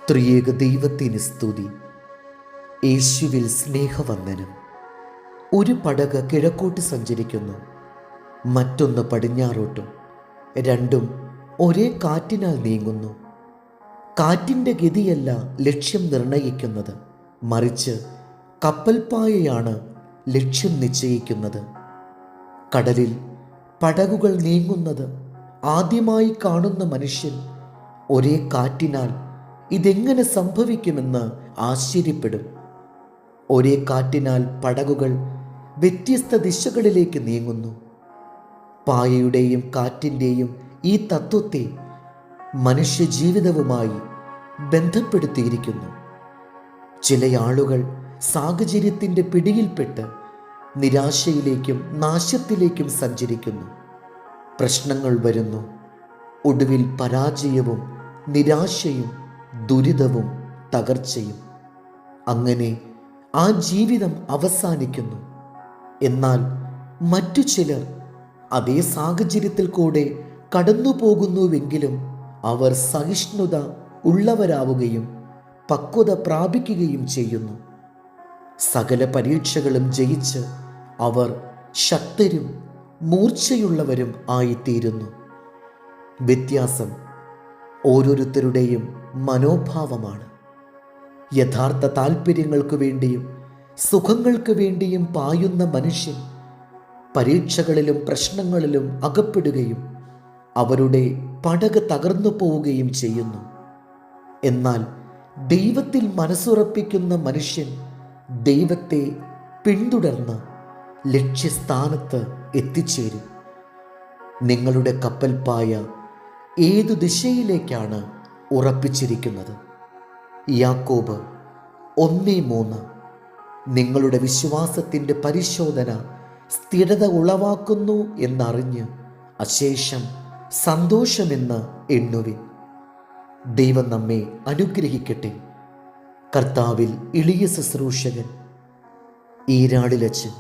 ത്രിയേക ദൈവത്തിന് സ്തുതി. യേശുവിൽ സ്നേഹവന്ദനം. ഒരു പടക് കിഴക്കോട്ട് സഞ്ചരിക്കുന്നു, മറ്റൊന്ന് പടിഞ്ഞാറോട്ടും. രണ്ടും ഒരേ കാറ്റിനാൽ നീങ്ങുന്നു. കാറ്റിൻ്റെ ഗതിയല്ല ലക്ഷ്യം നിർണയിക്കുന്നത്, മറിച്ച് കപ്പൽപ്പായയാണ് ലക്ഷ്യം നിശ്ചയിക്കുന്നത്. കടലിൽ പടകുകൾ നീങ്ങുന്നത് ആദ്യമായി കാണുന്ന മനുഷ്യൻ ഒരേ കാറ്റിനാൽ ഇതെങ്ങനെ സംഭവിക്കുമെന്ന് ആശ്ചര്യപ്പെടും. ഒരേ കാറ്റിനാൽ പടകുകൾ വ്യത്യസ്ത ദിശകളിലേക്ക് നീങ്ങുന്നു. പായയുടെയും കാറ്റിൻ്റെയും ഈ തത്വത്തെ മനുഷ്യജീവിതവുമായി ബന്ധപ്പെടുത്തിയിരിക്കുന്നു. ചില ആളുകൾ സാഹചര്യത്തിൻ്റെ പിടിയിൽപ്പെട്ട് നിരാശയിലേക്കും നാശത്തിലേക്കും സഞ്ചരിക്കുന്നു. പ്രശ്നങ്ങൾ വരുന്നു, ഒടുവിൽ പരാജയവും നിരാശയും ദുരിതവും തകർച്ചയും. അങ്ങനെ ആ ജീവിതം അവസാനിക്കുന്നു. എന്നാൽ മറ്റു ചിലർ അതേ സാഹചര്യത്തിൽ കൂടെ കടന്നു പോകുന്നുവെങ്കിലും അവർ സഹിഷ്ണുത ഉള്ളവരാവുകയും പക്വത പ്രാപിക്കുകയും ചെയ്യുന്നു. സകല പരീക്ഷകളും ജയിച്ച് അവർ ശക്തരും മൂർച്ചയുള്ളവരും ആയിത്തീരുന്നു. വ്യത്യാസം ഓരോരുത്തരുടെയും മനോഭാവമാണ്. യഥാർത്ഥ താല്പര്യങ്ങൾക്ക് വേണ്ടിയും സുഖങ്ങൾക്ക് വേണ്ടിയും പായുന്ന മനുഷ്യൻ പരീക്ഷകളിലും പ്രശ്നങ്ങളിലും അകപ്പെടുകയും അവരുടെ പടക് തകർന്നു പോവുകയും ചെയ്യുന്നു. എന്നാൽ ദൈവത്തിൽ മനസ്സുറപ്പിക്കുന്ന മനുഷ്യൻ ദൈവത്തെ പിന്തുടർന്ന് ലക്ഷ്യസ്ഥാനത്ത് എത്തിച്ചേരും. നിങ്ങളുടെ കപ്പൽപ്പായ ഏതു ദിശയിലേക്കാണ് ഉറപ്പിച്ചിരിക്കുന്നത്? യാക്കോബ് 1:3. നിങ്ങളുടെ വിശ്വാസത്തിൻ്റെ പരിശോധന സ്ഥിരത ഉളവാക്കുന്നു എന്നറിഞ്ഞ് അശേഷം സന്തോഷമെന്ന് എണ്ണുവിൻ. ദൈവം നമ്മെ അനുഗ്രഹിക്കട്ടെ. കർത്താവിൽ എളിയ ശുശ്രൂഷകൻ ഈരാളിലച്ചൻ.